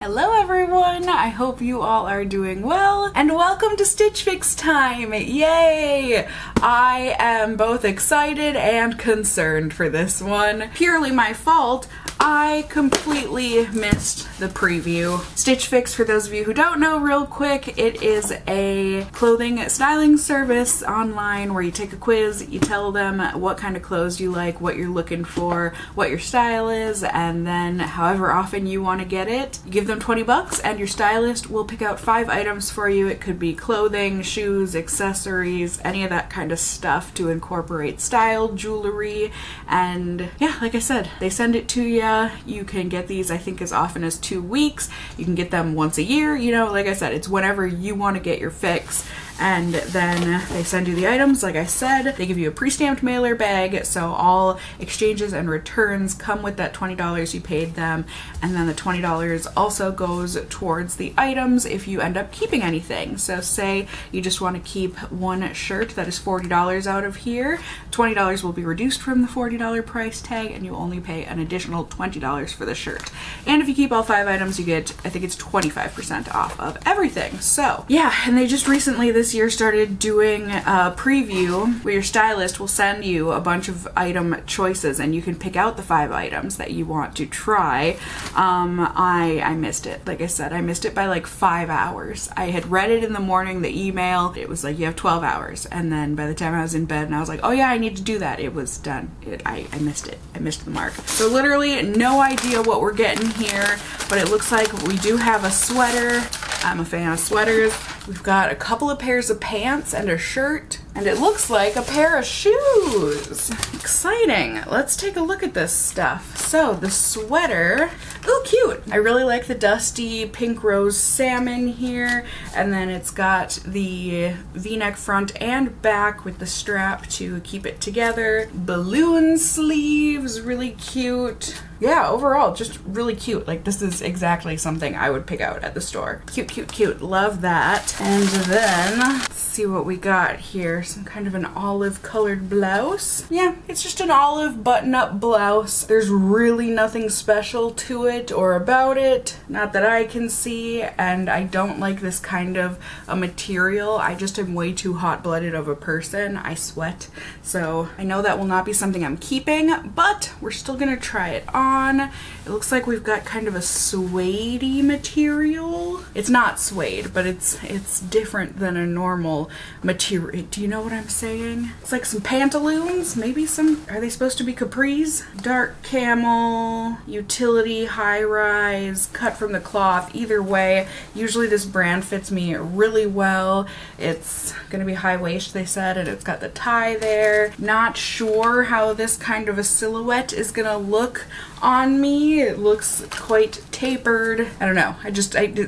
Hello everyone, I hope you all are doing well, and welcome to Stitch Fix time! Yay! I am both excited and concerned for this one. Purely my fault. I completely missed the preview. Stitch Fix, for those of you who don't know, real quick, it is a clothing styling service online where you take a quiz, you tell them what kind of clothes you like, what you're looking for, what your style is, and then however often you want to get it, you give them 20 bucks and your stylist will pick out 5 items for you. It could be clothing, shoes, accessories, any of that kind of stuff to incorporate style, jewelry, and yeah, like I said, they send it to you. You can get these, I think, as often as 2 weeks. You can get them once a year, you know, like I said, it's whenever you want to get your fix. And then they send you the items, like I said. They give you a pre-stamped mailer bag, so all exchanges and returns come with that $20 you paid them, and then the $20 also goes towards the items if you end up keeping anything. So say you just want to keep one shirt that is $40 out of here, $20 will be reduced from the $40 price tag, and you only pay an additional $20 for the shirt. And if you keep all 5 items, you get, I think it's 25% off of everything. So yeah, and they just recently this year started doing a preview where your stylist will send you a bunch of item choices and you can pick out the 5 items that you want to try. I missed it. Like I said, I missed it by like 5 hours. I had read it in the morning, the email, it was like you have 12 hours, and then by the time I was in bed and I was like, oh yeah, I need to do that, it was done. I missed it. I missed the mark. So literally no idea what we're getting here, but it looks like we do have a sweater. I'm a fan of sweaters. We've got a couple of pairs of pants and a shirt, and it looks like a pair of shoes. Exciting. Let's take a look at this stuff. So the sweater, ooh, cute. I really like the dusty pink rose salmon here, and then it's got the V-neck front and back with the strap to keep it together. Balloon sleeves, really cute. Yeah, overall, just really cute. Like, this is exactly something I would pick out at the store. Cute, cute, cute. Love that. And then, let's see what we got here. Some kind of an olive colored blouse. Yeah, it's just an olive button-up blouse. There's really nothing special to it or about it. Not that I can see, and I don't like this kind of a material. I just am way too hot-blooded of a person. I sweat. So I know that will not be something I'm keeping, but we're still gonna try it on. It looks like we've got kind of a suede-y material. It's not suede, but it's different than a normal material. Do you know what I'm saying? It's like some pantaloons, maybe some, are they supposed to be capris? Dark camel, utility, high-rise, cut from the cloth. Either way, usually this brand fits me really well. It's gonna be high waist, they said, and it's got the tie there. Not sure how this kind of a silhouette is gonna look on me. It looks quite tapered. I don't know.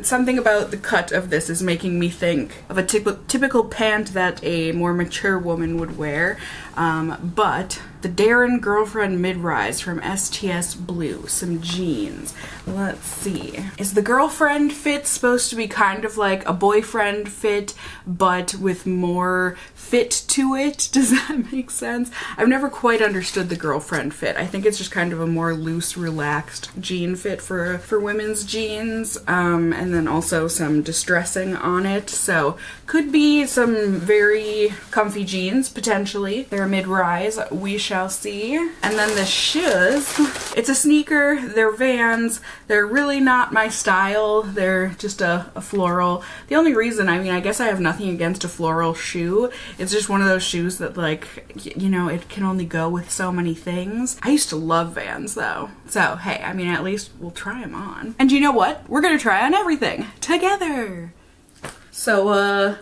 Something about the cut of this is making me think of a typical pant that a more mature woman would wear. But the Darren Girlfriend Mid-Rise from STS Blue, some jeans. Let's see. Is the girlfriend fit supposed to be kind of like a boyfriend fit, but with more fit to it? Does that make sense? I've never quite understood the girlfriend fit. I think it's just kind of a more loose, relaxed jean fit for women's jeans, and then also some distressing on it. So could be some very comfy jeans, potentially. They're mid-rise, we shall see. And then the shoes, it's a sneaker, they're Vans, they're really not my style, they're just a floral. The only reason, I mean, I guess I have nothing against a floral shoe, it's just one of those shoes that, like, you know, it can only go with so many things. I used to love Vans though, so hey, I mean, at least we'll try them on. And you know what? We're gonna try on everything together. So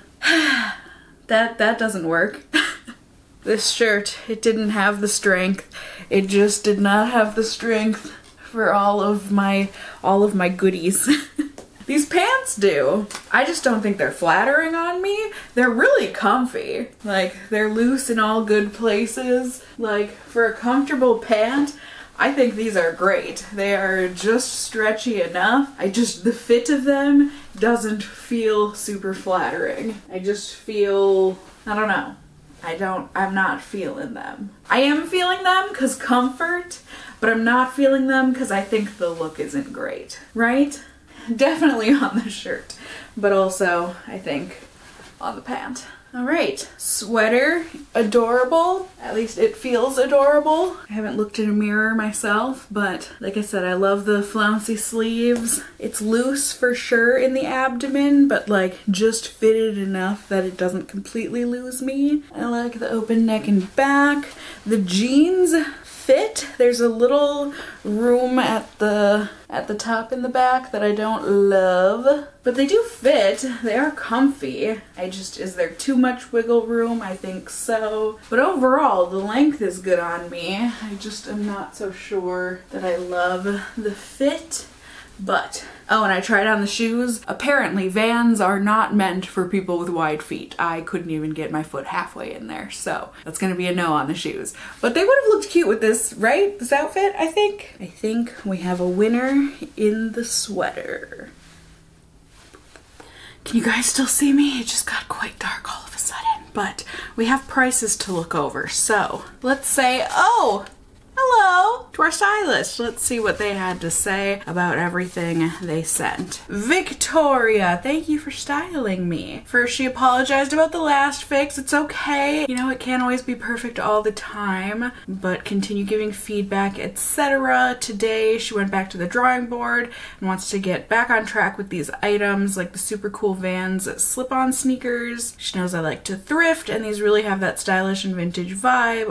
that doesn't work. This shirt, it didn't have the strength. It just did not have the strength for all of my goodies. These pants do. I just don't think they're flattering on me. They're really comfy. Like, they're loose in all good places. Like, for a comfortable pant, I think these are great. They are just stretchy enough. The fit of them doesn't feel super flattering. I just feel, I don't know. I'm not feeling them. I am feeling them because comfort, but I'm not feeling them because I think the look isn't great, right? definitely on the shirt, but also I think on the pant. All right, sweater, adorable. At least it feels adorable. I haven't looked in a mirror myself, but like I said, I love the flouncy sleeves. It's loose for sure in the abdomen, but like just fitted enough that it doesn't completely lose me. I like the open neck and back. The jeans fit. There's a little room at the top in the back that I don't love, but they do fit. They are comfy. Is there too much wiggle room? I think so. But overall, the length is good on me. I just am not so sure that I love the fit. But, oh, and I tried on the shoes. Apparently, Vans are not meant for people with wide feet. I couldn't even get my foot halfway in there, so that's gonna be a no on the shoes. But they would have looked cute with this, right? This outfit, I think. I think we have a winner in the sweater. Can you guys still see me? It just got quite dark all of a sudden. But we have prices to look over, so let's say, oh! Hello to our stylist. Let's see what they had to say about everything they sent. Victoria, thank you for styling me. First, she apologized about the last fix. It's okay. You know, it can't always be perfect all the time, but continue giving feedback, etc. Today, she went back to the drawing board and wants to get back on track with these items, like the super cool Vans slip-on sneakers. She knows I like to thrift, and these really have that stylish and vintage vibe.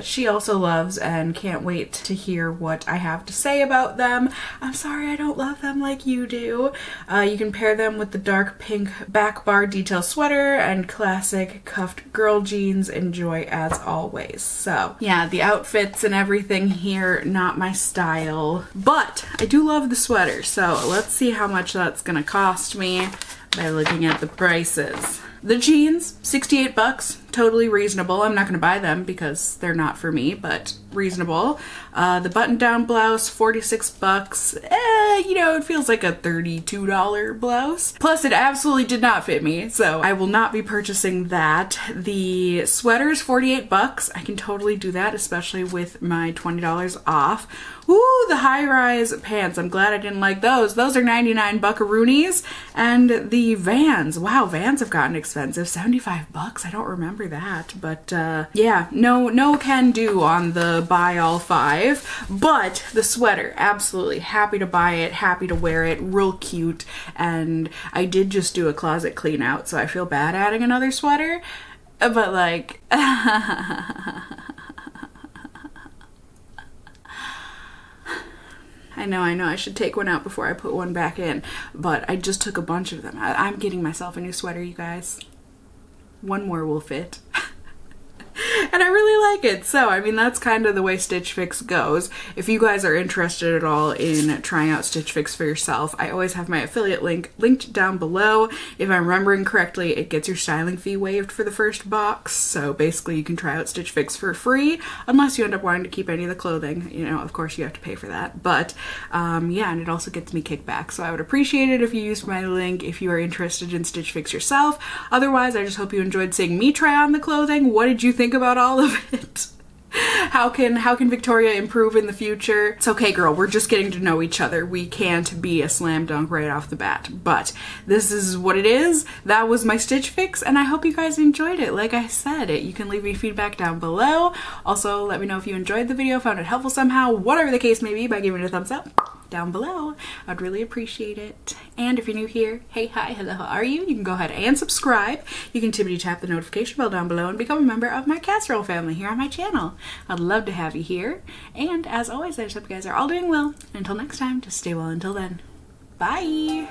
She also loves and can't wait to hear what I have to say about them. I'm sorry I don't love them like you do. You can pair them with the dark pink back bar detail sweater and classic cuffed girl jeans. Enjoy as always. So yeah, the outfits and everything here, not my style, but I do love the sweater. So let's see how much that's gonna cost me by looking at the prices. The jeans, 68 bucks, totally reasonable. I'm not gonna buy them because they're not for me, but reasonable. The button-down blouse, 46 bucks. You know, it feels like a $32 blouse. Plus, it absolutely did not fit me, so I will not be purchasing that. The sweater's 48 bucks. I can totally do that, especially with my $20 off. Ooh, the high-rise pants. I'm glad I didn't like those. Those are 99 buckaroonies. And the Vans. Wow, Vans have gotten expensive. 75 bucks. I don't remember that. But yeah, no can do on the buy all 5. But the sweater, absolutely happy to buy it, happy to wear it, real cute. And I did just do a closet clean out, so I feel bad adding another sweater. But like... I know, I should take one out before I put one back in, but I just took a bunch of them. I'm getting myself a new sweater, you guys. One more will fit. And I really like it. So, I mean, that's kind of the way Stitch Fix goes. If you guys are interested at all in trying out Stitch Fix for yourself, I always have my affiliate link linked down below. If I'm remembering correctly, it gets your styling fee waived for the first box. So basically you can try out Stitch Fix for free, unless you end up wanting to keep any of the clothing. You know, of course you have to pay for that. But yeah, and it also gets me kickback. So I would appreciate it if you used my link if you are interested in Stitch Fix yourself. Otherwise, I just hope you enjoyed seeing me try on the clothing. What did you think about all of it? How can Victoria improve in the future? It's okay, girl, we're just getting to know each other. We can't be a slam dunk right off the bat, but this is what it is. That was my Stitch Fix, and I hope you guys enjoyed it. Like I said, you can leave me feedback down below. Also, let me know if you enjoyed the video, found it helpful somehow, whatever the case may be, by giving it a thumbs up down below. I'd really appreciate it. And if you're new here, hey, hi, hello, how are you? You can go ahead and subscribe. You can tippity tap the notification bell down below and become a member of my casserole family here on my channel. I'd love to have you here. And as always, I just hope you guys are all doing well. Until next time, just stay well until then. Bye!